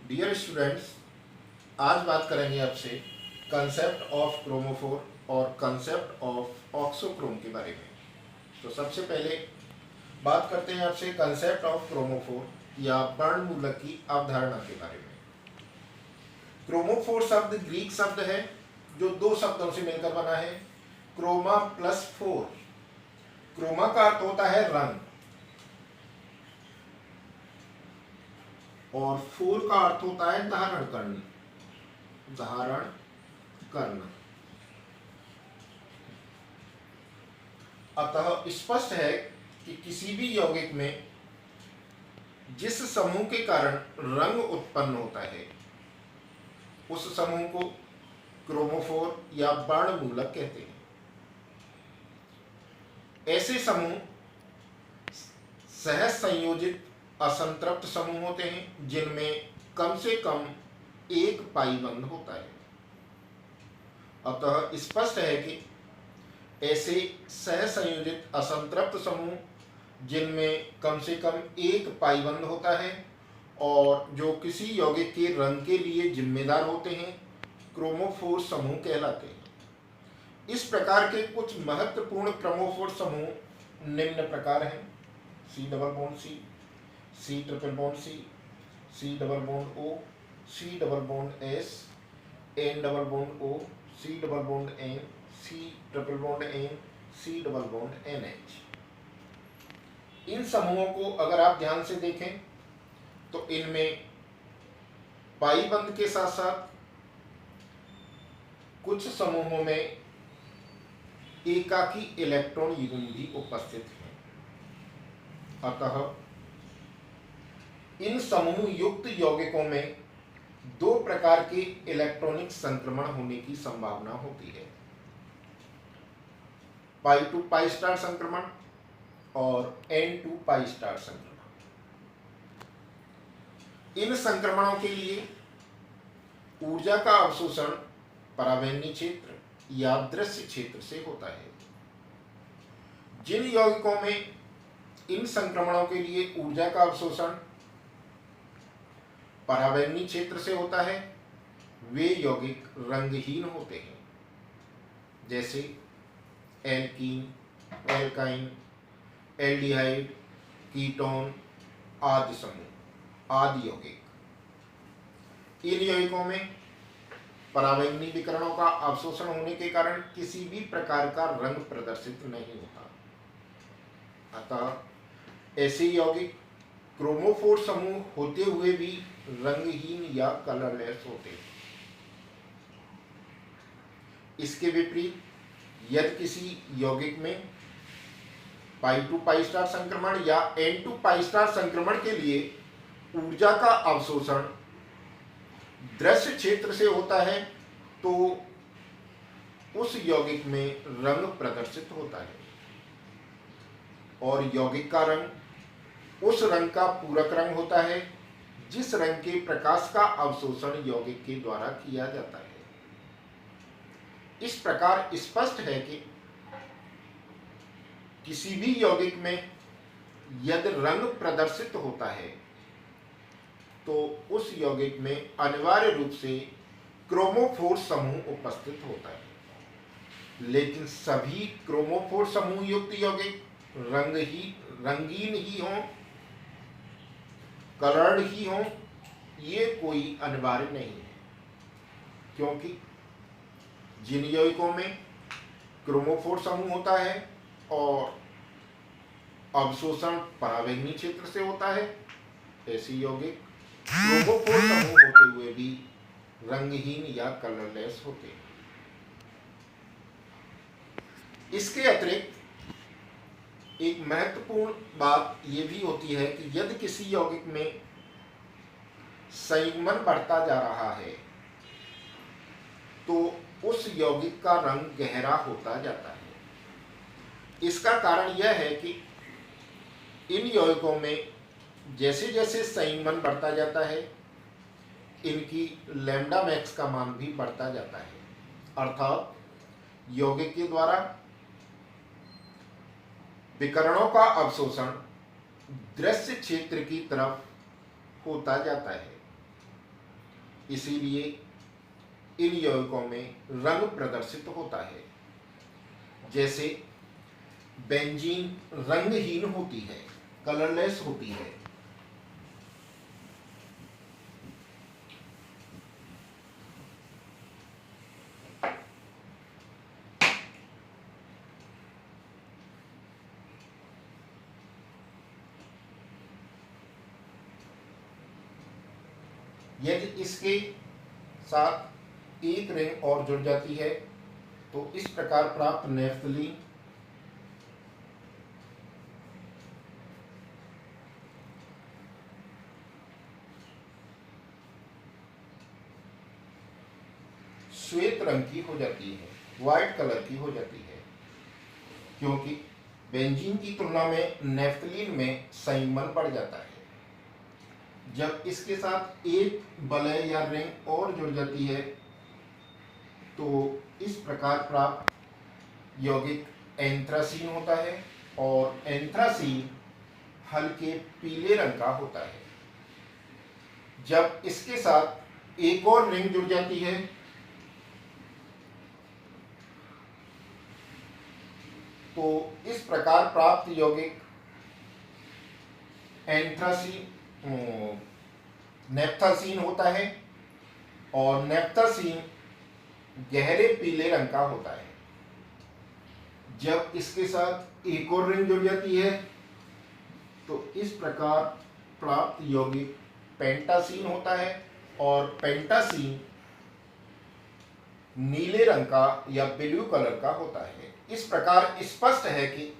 Dear students, आज बात करेंगे आपसे कंसेप्ट ऑफ क्रोमोफोर और कंसेप्ट ऑफ ऑक्सोक्रोम के बारे में। तो सबसे पहले बात करते हैं आपसे कंसेप्ट ऑफ क्रोमोफोर या वर्णमूलक की अवधारणा के बारे में। क्रोमोफोर शब्द ग्रीक शब्द है जो दो शब्दों से मिलकर बना है, क्रोमा प्लस फोर। क्रोमा का अर्थ होता है रंग और फोर का अर्थ होता है धारण करना, धारण करना। अतः स्पष्ट है कि किसी भी यौगिक में जिस समूह के कारण रंग उत्पन्न होता है उस समूह को क्रोमोफोर या वर्णमूलक कहते हैं। ऐसे समूह सहज संयोजित असंतृप्त समूह होते हैं जिनमें कम से कम एक पाई बंध होता है। अतः स्पष्ट है कि ऐसे सहज संयोजित असंतृप्त समूह जिनमें कम से कम एक पाई बंध होता है और जो किसी यौगिक के रंग के लिए जिम्मेदार होते हैं क्रोमोफोर समूह कहलाते हैं। इस प्रकार के कुछ महत्वपूर्ण क्रोमोफोर समूह निम्न प्रकार हैं: C double bond C, C triple bond C, C double bond O, C double bond S, N double bond O, C double bond N, C triple bond N, C double bond N H. इन समूहों को अगर आप ध्यान से देखें तो इनमें पाई बंध के साथ साथ कुछ समूहों में एकाकी इलेक्ट्रॉन युग्म भी उपस्थित हैं। अतः इन समूह युक्त यौगिकों में दो प्रकार के इलेक्ट्रॉनिक संक्रमण होने की संभावना होती है: पाई टू पाई स्टार संक्रमण और एन टू पाई स्टार संक्रमण। इन संक्रमणों के लिए ऊर्जा का अवशोषण परावैन्य क्षेत्र या दृश्य क्षेत्र से होता है। जिन यौगिकों में इन संक्रमणों के लिए ऊर्जा का अवशोषण परावैन्य क्षेत्र से होता है वे यौगिक रंगहीन होते हैं, जैसे एल्कीन, एल्काइन, एल्डिहाइड, कीटोन आदि समूह आदि यौगिक। इन यौगिकों में परावैन्य विकरणों का अवशोषण होने के कारण किसी भी प्रकार का रंग प्रदर्शित नहीं होता। अतः ऐसे यौगिक क्रोमोफोर समूह होते हुए भी रंगहीन या कलरलेस होते हैं। इसके विपरीत यदि किसी यौगिक में पाई टू पाई स्टार संक्रमण या एन टू पाई स्टार संक्रमण के लिए ऊर्जा का अवशोषण दृश्य क्षेत्र से होता है तो उस यौगिक में रंग प्रदर्शित होता है और यौगिक का रंग उस रंग का पूरक रंग होता है जिस रंग के प्रकाश का अवशोषण यौगिक के द्वारा किया जाता है। इस प्रकार स्पष्ट है कि किसी भी यौगिक में यदि रंग प्रदर्शित होता है तो उस यौगिक में अनिवार्य रूप से क्रोमोफोर समूह उपस्थित होता है। लेकिन सभी क्रोमोफोर समूह युक्त यौगिक रंगीन ही हों, कलर्ड ही हों, ये कोई अनिवार्य नहीं है, क्योंकि जिन यौगिकों में क्रोमोफोर समूह होता है और अवशोषण परावैन्य क्षेत्र से होता है ऐसे यौगिक क्रोमोफोर समूह होते हुए भी रंगहीन या कलरलेस होते हैं। इसके अतिरिक्त एक महत्वपूर्ण बात यह भी होती है कि यदि किसी यौगिक में संयुग्मन बढ़ता जा रहा है तो उस यौगिक का रंग गहरा होता जाता है। इसका कारण यह है कि इन यौगिकों में जैसे जैसे संयुग्मन बढ़ता जाता है इनकी लैम्डा मैक्स का मान भी बढ़ता जाता है, अर्थात यौगिक के द्वारा विकरणों का अवशोषण दृश्य क्षेत्र की तरफ होता जाता है। इसीलिए इन यौगिकों में रंग प्रदर्शित होता है। जैसे बेंजीन रंगहीन होती है, कलरलेस होती है। यदि इसके साथ एक रिंग और जुड़ जाती है तो इस प्रकार प्राप्त नेफ्थलीन श्वेत रंग की हो जाती है, व्हाइट कलर की हो जाती है, क्योंकि बेंजीन की तुलना में नेफ्थलीन में संयुग्मन बढ़ जाता है। जब इसके साथ एक वलय या रिंग और जुड़ जाती है तो इस प्रकार प्राप्त यौगिक एंथ्रासीन होता है, और एंथ्रासीन हल्के पीले रंग का होता है। जब इसके साथ एक और रिंग जुड़ जाती है तो इस प्रकार प्राप्त यौगिक नेप्थासीन होता है, और नेप्थासीन गहरे पीले रंग का होता है। जब इसके साथ एक और रिंग जुड़ जाती है तो इस प्रकार प्राप्त यौगिक पेंटासीन होता है, और पेंटासीन नीले रंग का या ब्लू कलर का होता है। इस प्रकार स्पष्ट है कि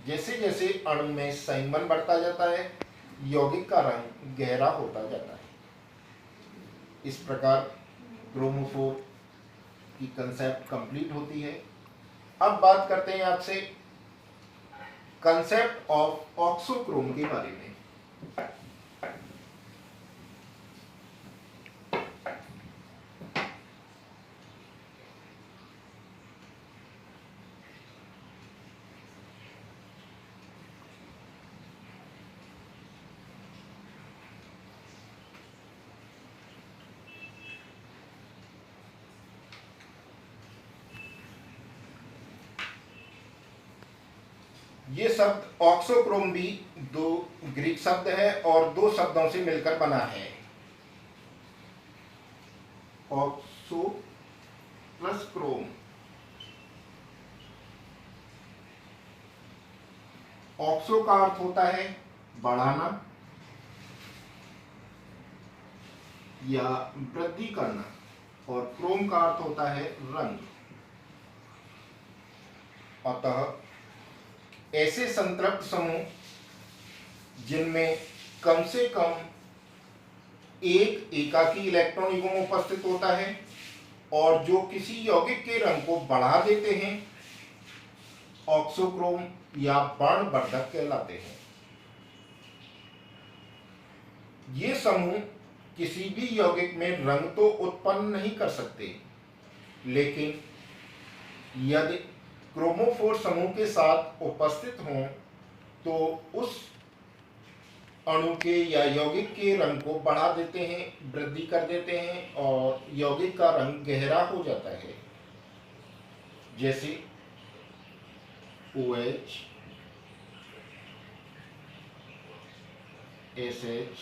जैसे जैसे अणु में संयुग्मन बढ़ता जाता है यौगिक का रंग गहरा होता जाता है। इस प्रकार क्रोमोफोर की कंसेप्ट कंप्लीट होती है। अब बात करते हैं आपसे कंसेप्ट ऑफ ऑक्सोक्रोम के बारे में। ये शब्द ऑक्सोक्रोम भी दो ग्रीक शब्द है और दो शब्दों से मिलकर बना है, ऑक्सो प्लस क्रोम। ऑक्सो का अर्थ होता है बढ़ाना या वृद्धि करना, और क्रोम का अर्थ होता है रंग। अतः ऐसे संतृप्त समूह जिनमें कम से कम एक एकाकी इलेक्ट्रॉन युग्म उपस्थित होता है और जो किसी यौगिक के रंग को बढ़ा देते हैं, ऑक्सोक्रोम या वर्णवर्धक कहलाते हैं। ये समूह किसी भी यौगिक में रंग तो उत्पन्न नहीं कर सकते, लेकिन यदि क्रोमोफोर समूह के साथ उपस्थित हों तो उस अणु के या यौगिक के रंग को बढ़ा देते हैं, वृद्धि कर देते हैं, और यौगिक का रंग गहरा हो जाता है। जैसे OH, SH,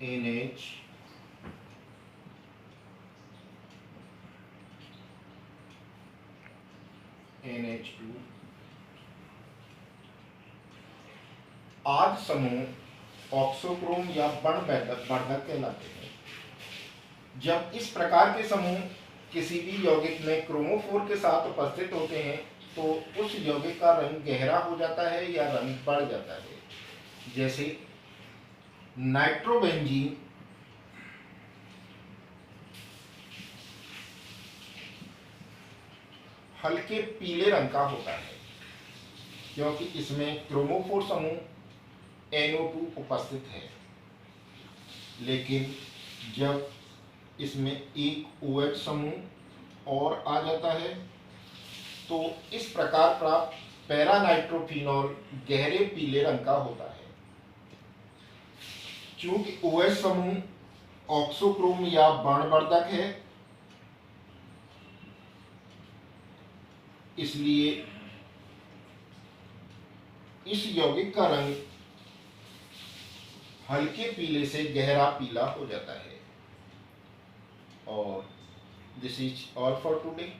NH, NH2 आदि समूह ऑक्सोक्रोम या वर्णवर्धक कहलाते हैं। जब इस प्रकार के समूह किसी भी यौगिक में क्रोमोफोर के साथ उपस्थित होते हैं तो उस यौगिक का रंग गहरा हो जाता है या रंग बढ़ जाता है। जैसे नाइट्रोबेंजीन हल्के पीले रंग का होता है क्योंकि इसमें क्रोमोफोर समूह NO2 उपस्थित है, लेकिन जब इसमें एक OH समूह और आ जाता है तो इस प्रकार प्राप्त पैरानाइट्रोफिनॉल गहरे पीले रंग का होता है। चूंकि OH समूह ऑक्सोक्रोम या वर्णवर्धक है, इसलिए इस यौगिक का रंग हल्के पीले से गहरा पीला हो जाता है। और this is all for today.